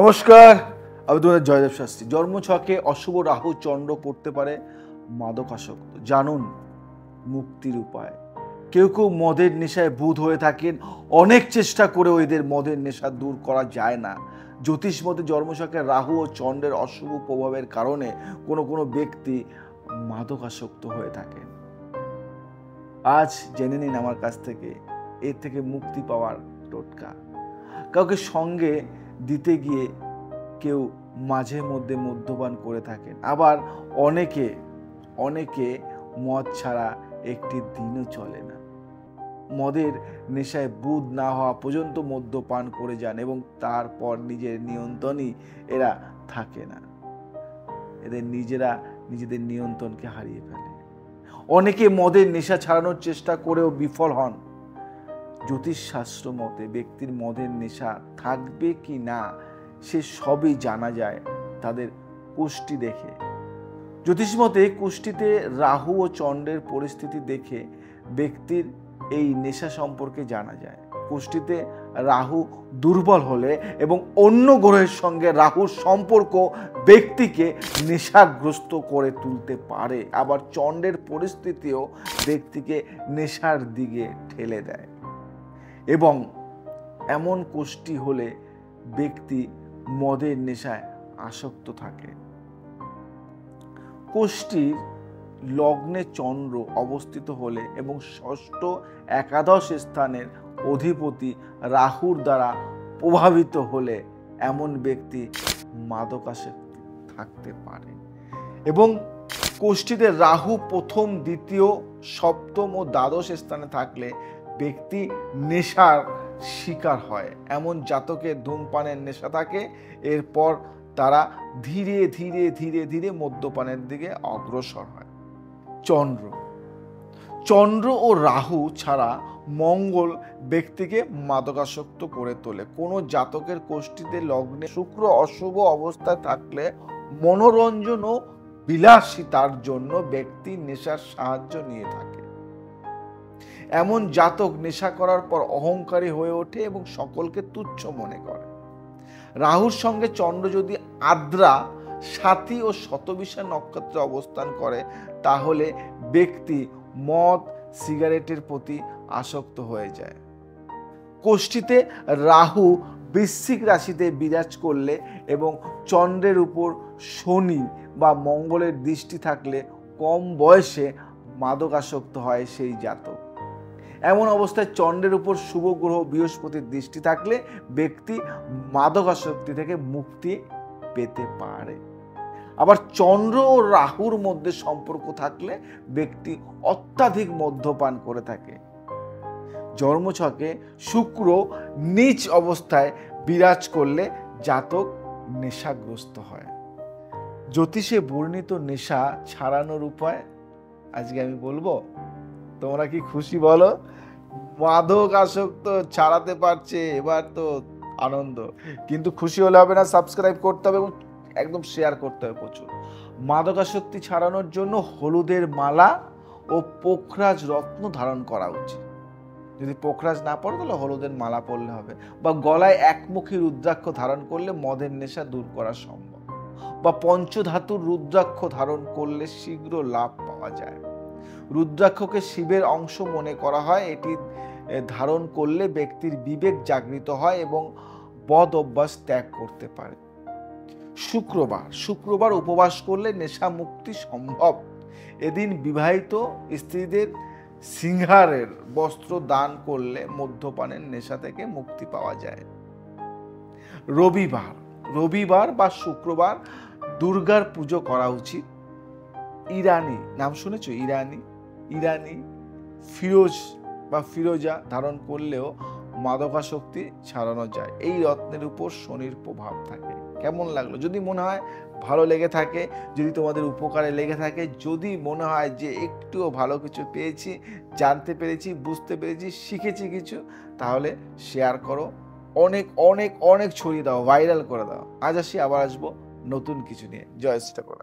নমস্কার, আমি তোমাদের জয়দেব শাস্ত্রী। জন্মছকে অশুভ রাহু চন্দ্র পড়তে পারে মাদকাসক্ত। জানুন মুক্তির উপায়। কেউ কেউ মদের নেশায় বুঁদ হয়ে থাকেন, অনেক চেষ্টা করেও এদের মদের নেশা দূর করা যায় না। জ্যোতিষ মতে জন্মছকে রাহু ও চন্দ্রের অশুভ প্রভাবের কারণে কোনো কোনো ব্যক্তি মাদকাসক্ত হয়ে থাকেন। আজ জেনে নিন আমার কাছ থেকে এর থেকে মুক্তি পাওয়ার টোটকা। কাউকে সঙ্গে দিতে গিয়ে কেউ মাঝে মধ্যে মদ্যপান করে থাকেন, আবার অনেকে মদ ছাড়া একটি দিনও চলে না। মদের নেশায় বুঁদ না হওয়া পর্যন্ত মদ্যপান করে যান এবং তারপর নিজের নিয়ন্ত্রণই এরা থাকে না। এদের নিজেদের নিয়ন্ত্রণকে হারিয়ে ফেলে। অনেকে মদের নেশা ছাড়ানোর চেষ্টা করেও বিফল হন। জ্যোতিষশাস্ত্র মতে ব্যক্তির মদের নেশা থাকবে কি না সে সবই জানা যায় তাদের কুষ্টি দেখে। জ্যোতিষ মতে কুষ্টিতে রাহু ও চন্দ্রের পরিস্থিতি দেখে ব্যক্তির এই নেশা সম্পর্কে জানা যায়। কুষ্টিতে রাহু দুর্বল হলে এবং অন্য গ্রহের সঙ্গে রাহুর সম্পর্ক ব্যক্তিকে নেশাগ্রস্ত করে তুলতে পারে। আবার চন্দ্রের পরিস্থিতিও ব্যক্তিকে নেশার দিকে ঠেলে দেয় এবং এমন কুষ্টি হলে ব্যক্তি মদের নেশায় আসক্ত থাকে। কুষ্টির লগ্নে চন্দ্র অবস্থিত হলে এবং ষষ্ঠ একাদশ স্থানের অধিপতি রাহুর দ্বারা প্রভাবিত হলে এমন ব্যক্তি মাদকাসক্তি থাকতে পারে। এবং কুষ্টিতে রাহু প্রথম, দ্বিতীয়, সপ্তম ও দ্বাদশ স্থানে থাকলে ব্যক্তি নেশার শিকার হয়। এমন জাতকের ধূমপানের নেশা থাকে, এরপর তারা ধীরে ধীরে ধীরে ধীরে মদ্যপানের দিকে অগ্রসর হয়। চন্দ্র ও রাহু ছাড়া মঙ্গল ব্যক্তিকে মাদকাসক্ত করে তোলে। কোনো জাতকের কোষ্ঠীতে লগ্নে শুক্র অশুভ অবস্থায় থাকলে মনোরঞ্জন ও বিলাসিতার জন্য ব্যক্তি নেশার সাহায্য নিয়ে থাকে। এমন জাতক নেশা করার পর অহংকারী হয়ে ওঠে এবং সকলকে তুচ্ছ মনে করে। রাহুর সঙ্গে চন্দ্র যদি আদ্রা, সাথী ও শতবিশা নক্ষত্রে অবস্থান করে তাহলে ব্যক্তি মদ, সিগারেটের প্রতি আসক্ত হয়ে যায়। কোষ্ঠীতে রাহু বৃশ্চিক রাশিতে বিরাজ করলে এবং চন্দ্রের উপর শনি বা মঙ্গলের দৃষ্টি থাকলে কম বয়সে মাদকাসক্ত হয় সেই জাতক। এমন অবস্থায় চন্দ্রের উপর শুভ গ্রহ বৃহস্পতির দৃষ্টি থাকলে ব্যক্তি মাদকাসক্তি থেকে মুক্তি পেতে পারে। আবার চন্দ্র ও রাহুর মধ্যে সম্পর্ক থাকলে ব্যক্তি অত্যাধিক মদ্যপান করে থাকে। জন্মছকে শুক্র নীচ অবস্থায় বিরাজ করলে জাতক নেশাগ্রস্ত হয়। জ্যোতিষে বর্ণিত নেশা ছাড়ানোর উপায় আজকে আমি বলবো। তোমরা কি খুশি বলো? মাদক আসক্ত ছাড়াতে পারছে, এবার তো আনন্দ। কিন্তু খুশি হলে হবে না, সাবস্ক্রাইব করতে হবে এবং একদম শেয়ার করতে হবে প্রচুর। মাদকাসক্তি ছাড়ানোর জন্য হলুদের মালা ও পোখরাজ রত্ন ধারণ করা উচিত। যদি পোখরাজ না পড়ে তাহলে হলুদের মালা পরলে হবে, বা গলায় একমুখী রুদ্রাক্ষ ধারণ করলে মদের নেশা দূর করা সম্ভব, বা পঞ্চধাতুর রুদ্রাক্ষ ধারণ করলে শীঘ্র লাভ পাওয়া যায়। রুদ্রাক্ষকে শিবের অংশ মনে করা হয়। এটি ধারণ করলে ব্যক্তির বিবেক জাগৃত হয় এবং বদ অভ্যাস ত্যাগ করতে পারে। শুক্রবার উপবাস করলে নেশা মুক্তি সম্ভব। এদিন বিবাহিত স্ত্রীদের সিংহারের বস্ত্র দান করলে মদ্যপানের নেশা থেকে মুক্তি পাওয়া যায়। রবিবার বা শুক্রবার দুর্গার পুজো করা উচিত। ইরানি নাম শুনেছো? ইরানি ফিরোজ বা ফিরোজা ধারণ করলেও মাদকাসক্তি ছাড়ানো যায়। এই রত্নের উপর শনির প্রভাব থাকে। কেমন লাগলো? যদি মনে হয় ভালো লেগে থাকে, যদি তোমাদের উপকারে লেগে থাকে, যদি মনে হয় যে একটুও ভালো কিছু পেয়েছি, জানতে পেরেছি, বুঝতে পেরেছি, শিখেছি কিছু, তাহলে শেয়ার করো, অনেক অনেক অনেক ছড়িয়ে দাও, ভাইরাল করে দাও। আজ আসি, আবার আসবো নতুন কিছু নিয়ে। জয় শ্রী ঠাকুর।